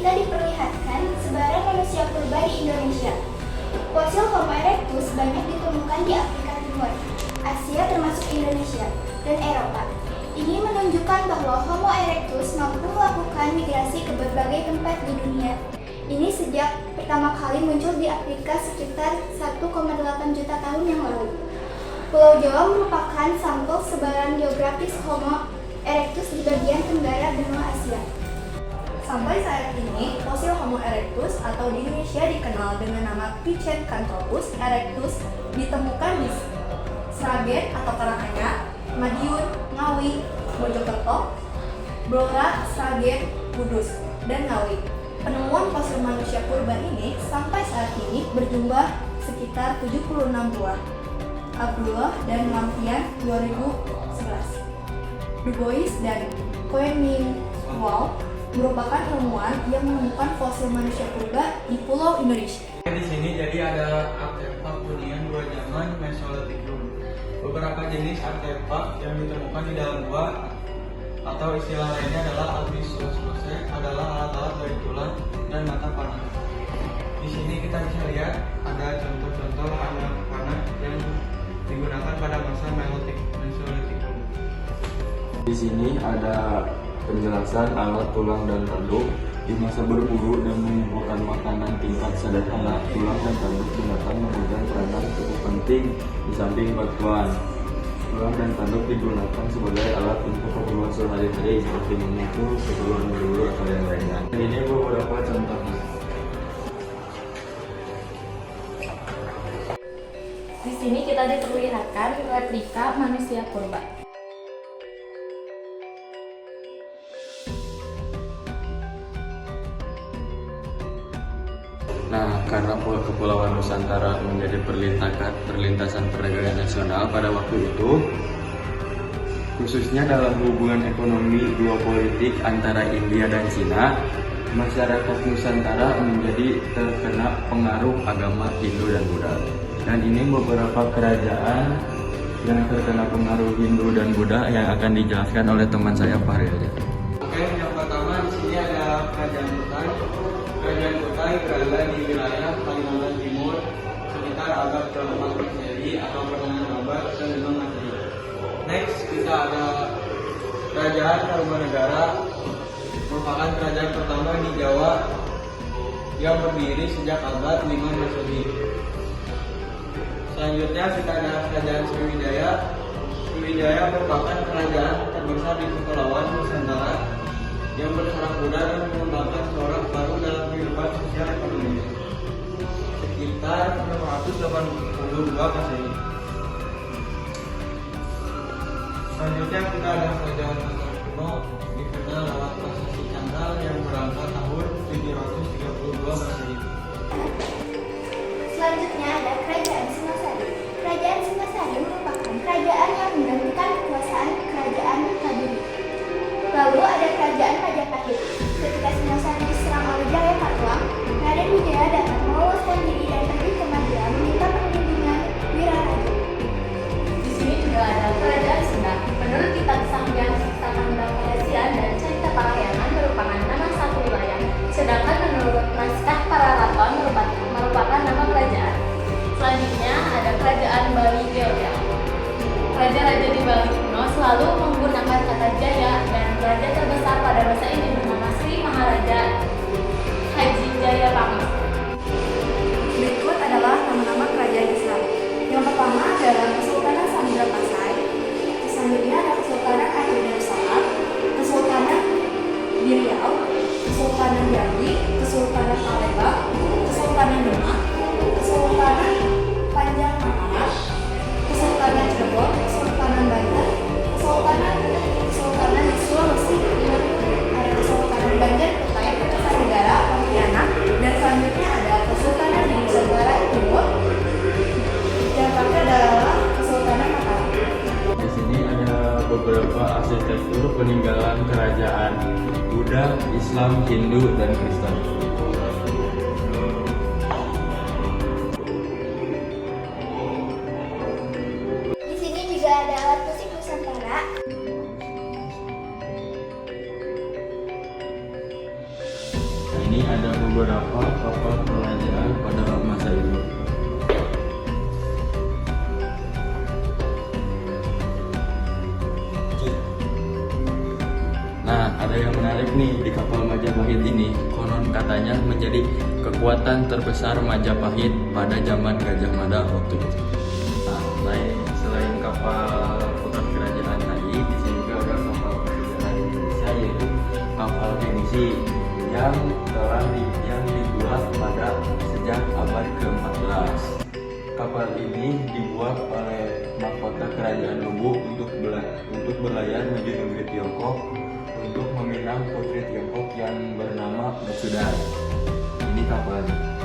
kita diperlihatkan sebaran manusia purba di Indonesia. Fosil Homo erectus banyak ditemukan di Afrika Timur, Asia termasuk Indonesia, dan Eropa. Ini menunjukkan bahwa Homo erectus mampu melakukan migrasi ke berbagai tempat di dunia. Ini sejak pertama kali muncul di Afrika sekitar 1,8 juta tahun yang lalu. Pulau Jawa merupakan sampel sebaran geografis Homo erectus di bagian tenggara benua Asia. Sampai saat ini, fosil Homo erectus atau di Indonesia dikenal dengan nama Pithecanthropus erectus ditemukan di Sragen atau Karanganyar, Madiun, Ngawi, Mojokerto, Blora, Sragen, Kudus, dan Ngawi. Penemuan fosil manusia purba ini sampai saat ini berjumlah sekitar 76 buah. Abdullah dan Lampian 2011. Du Bois dan Koenigswald merupakan ilmuwan yang menemukan fosil manusia purba di Pulau Indonesia. Di sini jadi ada artefak hunian gua zaman Mesolitikum. Beberapa jenis artefak yang ditemukan di dalam gua atau istilah lainnya adalah Albisource adalah alat-alat dari tulang dan mata panah. Di sini kita bisa lihat ada contoh-contoh anak panah yang digunakan pada masa Mesolitikum. Di sini ada penjelasan alat tulang dan tanduk. Di masa berburu dan mengumpulkan makanan tingkat sederhana, tulang dan tanduk binatang memegang peranan cukup penting di samping batuan. Tulang dan tanduk digunakan sebagai alat untuk keperluan sehari-hari seperti memukul, keperluan berburu atau yang lainnya. Ini beberapa contohnya. Di sini kita diperlihatkan replika manusia purba. Nah, karena Kepulauan Nusantara menjadi perlintasan perdagangan nasional pada waktu itu, khususnya dalam hubungan ekonomi geopolitik antara India dan Cina, masyarakat Nusantara menjadi terkena pengaruh agama Hindu dan Buddha. Dan ini beberapa kerajaan yang terkena pengaruh Hindu dan Buddha yang akan dijelaskan oleh teman saya Fahril. Oke, yang pertama di sini ada Kerajaan Kutai. Kerajaan Kutai berada di wilayah Kalimantan Timur sekitar abad ke-4 Masehi atau pertengahan abad ke-5 Masehi. Next kita ada Kerajaan Tarumanegara, merupakan kerajaan pertama di Jawa yang berdiri sejak abad 5 Masehi. Selanjutnya kita ada Kerajaan Sriwijaya. Sriwijaya merupakan kerajaan terbesar di Kepulauan Nusantara yang berserak muda dan mengembangkan corak baru dalam kehidupan sosial ekonomi sekitar 682 Masehi. Selanjutnya kita ada Kerajaan Tatar kuno, dikenal lewat prasasti Canggal yang berangkat tahun 732 Masehi. Selanjutnya ada Kerajaan Singasari. Kerajaan Singasari merupakan kerajaan yang menggantikan kekuasaan Kerajaan Kadiri. Lalu ada Kerajaan Majapahit. Ketika Singasari diserang oleh Jayapatwang, Raden Wijaya datang meloloskan diri dan pergi ke Madura meminta perlindungan Wiraraja. Di sini juga ada Kerajaan Sunda. Menurut kitab Sang Hyang Cipta Kandang Payasian dan Cerita Parahyangan merupakan nama satu wilayah, sedangkan menurut naskah Pararaton merupakan nama kerajaan. Selanjutnya ada Kerajaan Bali Jaya. Raja-raja di Bali kuno selalu menggunakan kata Jaya, dan raja terbesar pada masa ini bernama Sri Maharaja Haji Jayapangsa. Berikut adalah nama-nama kerajaan Islam. Yang pertama adalah Kesultanan Samudra Pasai. Selanjutnya ada Kesultanan Aceh Darussalam, Kesultanan di Riau, Kesultanan Jambi, Kesultanan Palembang, Kesultanan Demak, Kesultanan Panjang Mataram, Kesultanan Cirebon, Kesultanan Banten, Kesultanan di Sulawesi, ada Kesultanan Banjar Kutai, Kertanegara, Pontianak, dan selanjutnya ada Kesultanan di Nusa Tenggara Timur. Yang terakhir adalah Kesultanan Mataram. Di sini ada beberapa arsitektur peninggalan kerajaan Buddha, Islam, Hindu, dan Kristen. Di sini juga ada alat musik Nusantara. Nah, ini sini ada beberapa kapal kerajaan pada masa itu. Nah, ada yang menarik nih di kapal Majapahit ini. Konon katanya menjadi kekuatan terbesar Majapahit pada zaman Gajah Mada waktu itu. Nah, selain kapal putra kerajaan tadi, di sini juga ada kapal kerajaan Indonesia, yaitu kapal Pinisi yang dibuat pada sejak abad ke-14. Kapal ini dibuat oleh mahkota kerajaan Luwu untuk berlayar menuju negeri Tiongkok untuk meminang putri Tiongkok yang bernama Mutsudan. Ini kapalnya.